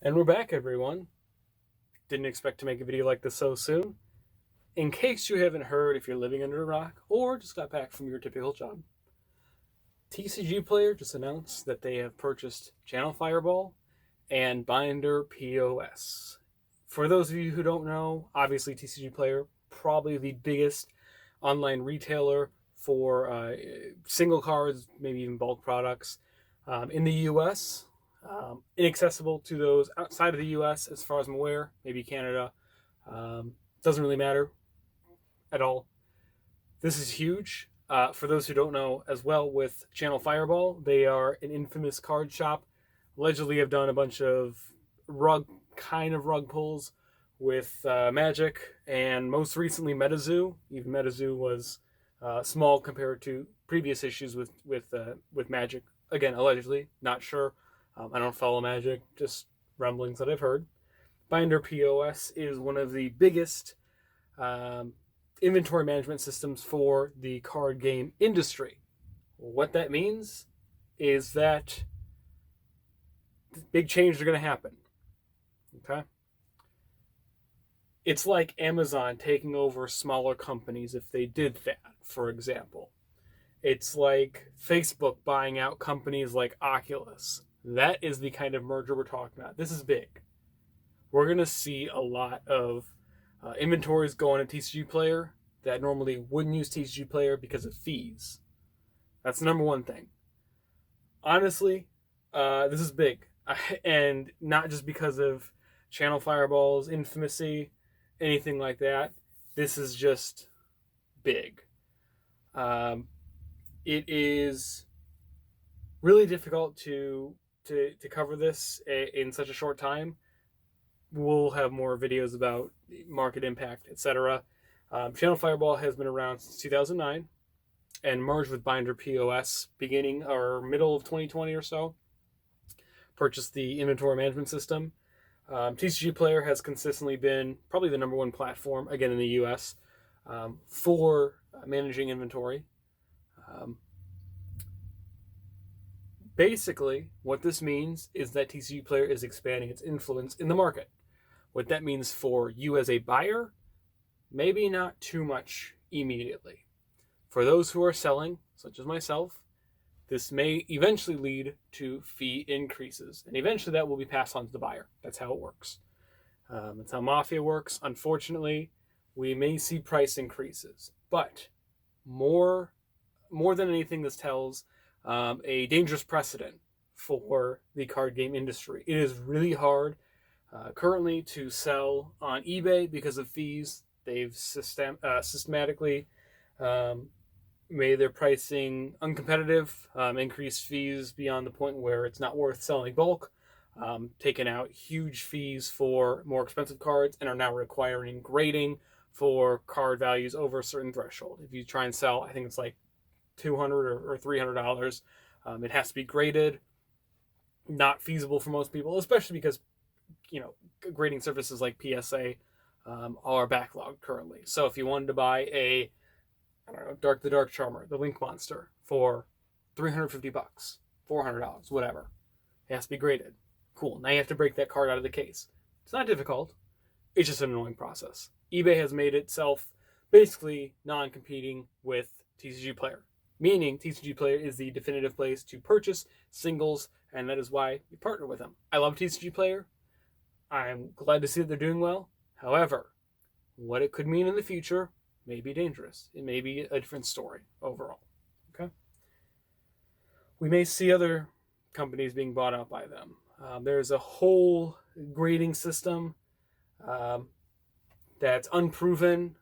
And we're back, everyone. Didn't expect to make a video like this so soon. In case you haven't heard, if you're living under a rock or just got back from your typical job, TCGplayer just announced that they have purchased Channel Fireball and BinderPOS. For those of you who don't know, obviously TCGplayer, probably the biggest online retailer for single cards, maybe even bulk products in the US. Inaccessible to those outside of the US, as far as I'm aware, maybe Canada. Doesn't really matter at all. This is huge. For those who don't know as well, with Channel Fireball, they are an infamous card shop. Allegedly have done a bunch of rug pulls with Magic, and most recently MetaZoo. Even MetaZoo was small compared to previous issues with Magic. Again, allegedly, not sure. I don't follow Magic, just rumblings that I've heard. BinderPOS is one of the biggest inventory management systems for the card game industry. What that means is that big changes are going to happen. Okay? It's like Amazon taking over smaller companies if they did that, for example. It's like Facebook buying out companies like Oculus. That is the kind of merger we're talking about. This is big. We're going to see a lot of inventories going to TCGplayer that normally wouldn't use TCGplayer because of fees. That's the number one thing. Honestly, this is big. And not just because of Channel Fireball's infamousy, anything like that. This is just big. It is really difficult to cover this in such a short time. We'll have more videos about market impact, etc. Channel Fireball has been around since 2009 and merged with BinderPOS beginning or middle of 2020 or so. Purchased the inventory management system. TCGplayer has consistently been probably the number one platform, again in the US, for managing inventory. Basically, what this means is that TCGplayer is expanding its influence in the market. What that means for you as a buyer, maybe not too much immediately. For those who are selling, such as myself, this may eventually lead to fee increases, and eventually that will be passed on to the buyer. That's how it works. That's how Mafia works. Unfortunately, we may see price increases, but more than anything, this tells a dangerous precedent for the card game industry. It is really hard currently to sell on eBay because of fees. They've systematically made their pricing uncompetitive, increased fees beyond the point where it's not worth selling bulk, taken out huge fees for more expensive cards, and are now requiring grading for card values over a certain threshold. If you try and sell, I think it's like $200 or $300, it has to be graded. Not feasible for most people, especially because grading services like PSA are backlogged currently. So if you wanted to buy a Dark the Dark Charmer, the Link Monster, for $350, $400, whatever, it has to be graded. Cool. Now you have to break that card out of the case. It's not difficult. It's just an annoying process. eBay has made itself basically non-competing with TCGplayer, meaning TCGplayer is the definitive place to purchase singles, and that is why we partner with them. I love TCGplayer. I'm glad to see that they're doing well. However, what it could mean in the future may be dangerous. It may be a different story overall. Okay? We may see other companies being bought out by them. There's a whole grading system that's unproven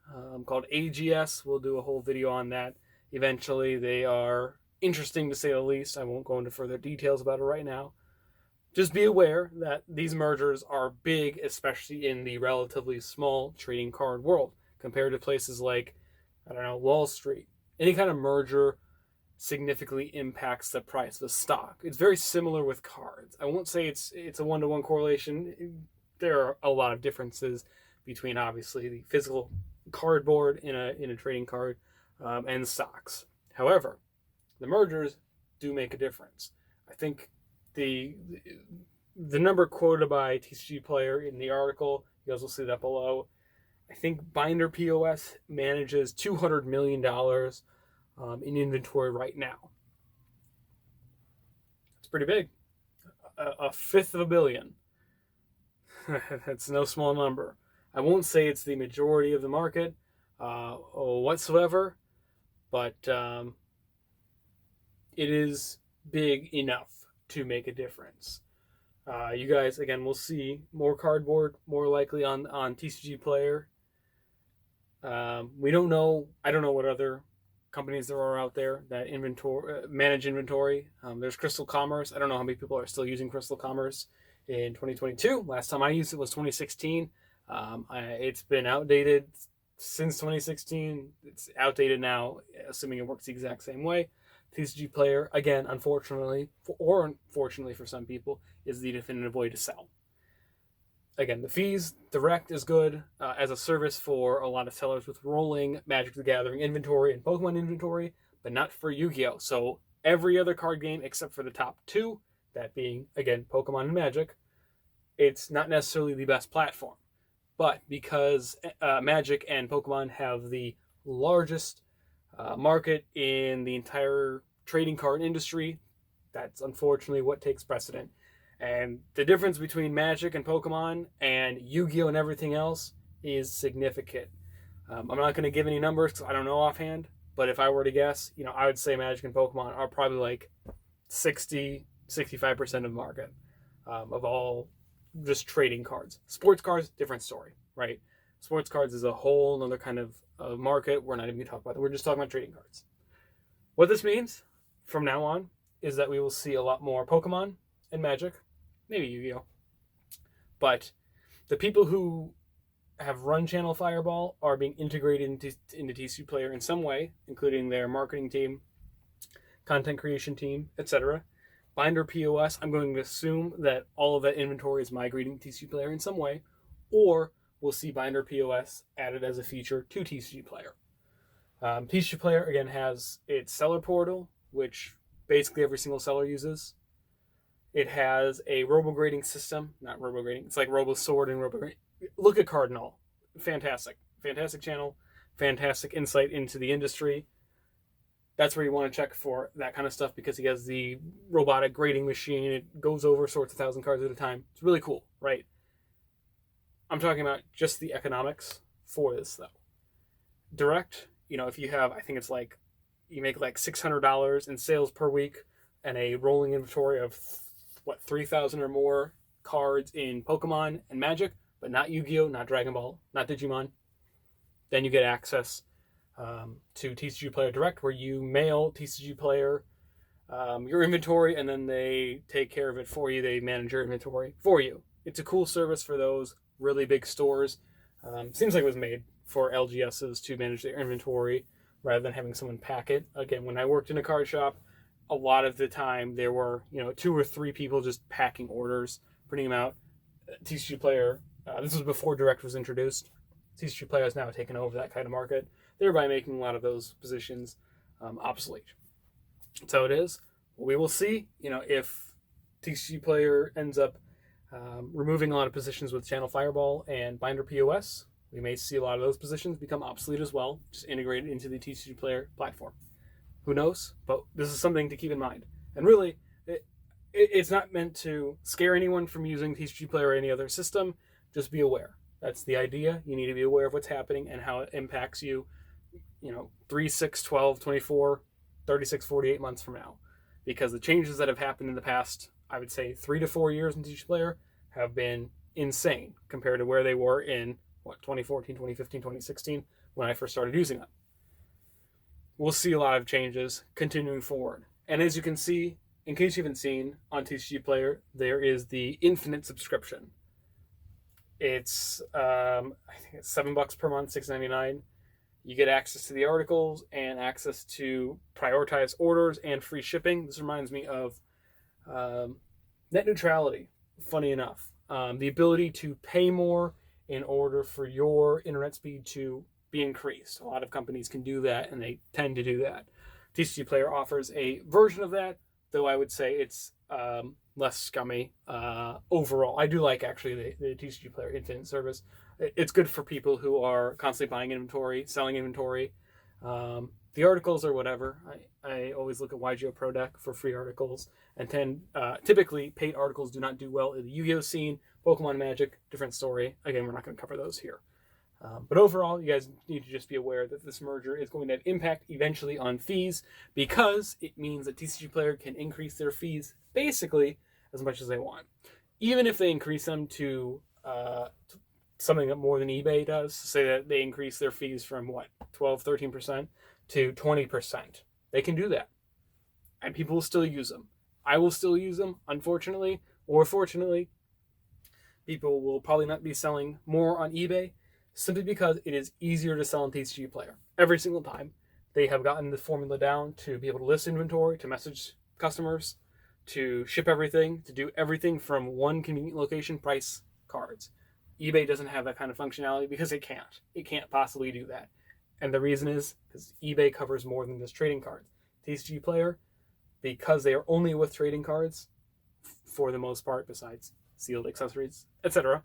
called AGS. We'll do a whole video on that eventually. They are interesting to say the least. I won't go into further details about it right now. Just be aware that these mergers are big, especially in the relatively small trading card world, compared to places like, Wall Street. Any kind of merger significantly impacts the price of a stock. It's very similar with cards. I won't say it's a one-to-one correlation. There are a lot of differences between, obviously, the physical cardboard in a trading card and stocks. However, the mergers do make a difference. I think the the number quoted by TCGplayer in the article, you guys will see that below. I think BinderPOS manages $200 million in inventory right now. It's pretty big. A fifth of $1 billion. That's no small number. I won't say it's the majority of the market whatsoever, but it is big enough to make a difference. You guys, again, we'll see more cardboard, more likely on TCGplayer. We don't know. I don't know what other companies there are out there that manage inventory. There's Crystal Commerce. I don't know how many people are still using Crystal Commerce in 2022. Last time I used it was 2016. It's been outdated since 2016. It's outdated now, assuming it works the exact same way. TCGplayer, again, unfortunately, or unfortunately for some people, is the definitive way to sell. Again, the fees direct is good as a service for a lot of sellers with rolling Magic the Gathering inventory and Pokemon inventory, but not for Yu-Gi-Oh! So every other card game except for the top two, that being, again, Pokemon and Magic, it's not necessarily the best platform. But because Magic and Pokemon have the largest market in the entire trading card industry, that's unfortunately what takes precedent. And the difference between Magic and Pokemon and Yu-Gi-Oh! And everything else is significant. I'm not going to give any numbers because I don't know offhand, but if I were to guess, I would say Magic and Pokemon are probably like 60-65% of the market of all just trading cards. Sports cards, different story, right? Sports cards is a whole other kind of market. We're not even going to talk about that. We're just talking about trading cards. What this means from now on is that we will see a lot more Pokemon and Magic, maybe Yu-Gi-Oh! But the people who have run Channel Fireball are being integrated into TCGplayer in some way, including their marketing team, content creation team, etc. BinderPOS, I'm going to assume that all of that inventory is migrating to TCGplayer in some way, or we'll see BinderPOS added as a feature to TCGplayer. TCGplayer, again, has its seller portal, which basically every single seller uses. It has a robo-grading system. Not robo-grading. It's like robo-sort and robo-grading. Look at Cardinal. Fantastic. Fantastic channel. Fantastic insight into the industry. That's where you want to check for that kind of stuff because he has the robotic grading machine. It goes over, sorts 1,000 cards at a time. It's really cool, right? I'm talking about just the economics for this, though. Direct, if you have, I think it's like, you make like $600 in sales per week and a rolling inventory of 3,000 or more cards in Pokemon and Magic, but not Yu-Gi-Oh!, not Dragon Ball, not Digimon. Then you get access to TCGplayer Direct, where you mail TCGplayer your inventory, and then they take care of it for you. They manage your inventory for you. It's a cool service for those really big stores. Seems like it was made for LGSs to manage their inventory rather than having someone pack it. Again, when I worked in a card shop, a lot of the time there were 2 or 3 people just packing orders, putting them out. TCGplayer, this was before Direct was introduced. TCGplayer has now taken over that kind of market, thereby making a lot of those positions obsolete. That's how it is. We will see, if TCGplayer ends up removing a lot of positions with Channel Fireball and BinderPOS. We may see a lot of those positions become obsolete as well, just integrated into the TCGplayer platform. Who knows? But this is something to keep in mind. And really, it's not meant to scare anyone from using TCGplayer or any other system. Just be aware. That's the idea. You need to be aware of what's happening and how it impacts you, 3, 6, 12, 24, 36, 48 months from now. Because the changes that have happened in the past, I would say 3 to 4 years in TCGplayer have been insane compared to where they were in 2014, 2015, 2016 when I first started using it. We'll see a lot of changes continuing forward. And as you can see, in case you haven't seen on TCGplayer, there is the Infinite subscription. It's I think it's $7 per month, $6.99. You get access to the articles and access to prioritized orders and free shipping. This reminds me of net neutrality, funny enough. The ability to pay more in order for your internet speed to be increased. A lot of companies can do that, and they tend to do that. TCGplayer offers a version of that, though I would say it's less scummy overall. I do like actually the TCGplayer Infinite service. It's good for people who are constantly buying inventory, selling inventory. The articles or whatever. I always look at yugioh Pro Deck for free articles, and typically paid articles do not do well in the Yu-Gi-Oh scene. Pokemon Magic, different story. Again, we're not going to cover those here. But overall, you guys need to just be aware that this merger is going to have impact eventually on fees, because it means that TCGplayer can increase their fees basically as much as they want. Even if they increase them to something that more than eBay does, say that they increase their fees from 12, 13% to 20%. They can do that. And people will still use them. I will still use them, unfortunately, or fortunately. People will probably not be selling more on eBay, simply because it is easier to sell on TCGplayer. Every single time, they have gotten the formula down to be able to list inventory, to message customers, to ship everything, to do everything from one convenient location, price cards. eBay doesn't have that kind of functionality because it can't. It can't possibly do that. And the reason is because eBay covers more than just trading cards. TCGplayer, because they are only with trading cards, for the most part, besides sealed accessories, etc.,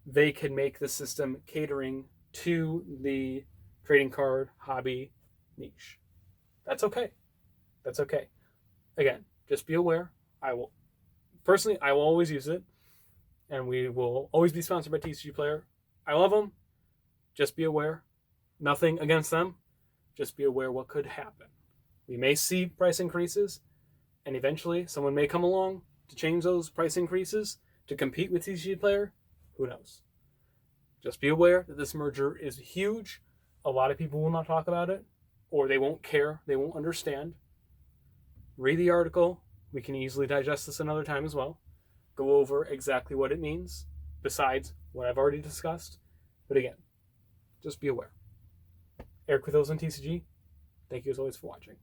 they can make the system catering to the trading card hobby niche. That's okay. That's okay. Again, just be aware. I will always use it, and we will always be sponsored by TCGplayer. I love them. Just be aware. Nothing against them. Just be aware what could happen. We may see price increases, and eventually someone may come along to change those price increases to compete with TCGplayer. Who knows? Just be aware that this merger is huge. A lot of people will not talk about it, or they won't care. They won't understand. Read the article. We can easily digest this another time as well. Go over exactly what it means, besides what I've already discussed. But again, just be aware. Eric with OzoneTCG. Thank you as always for watching.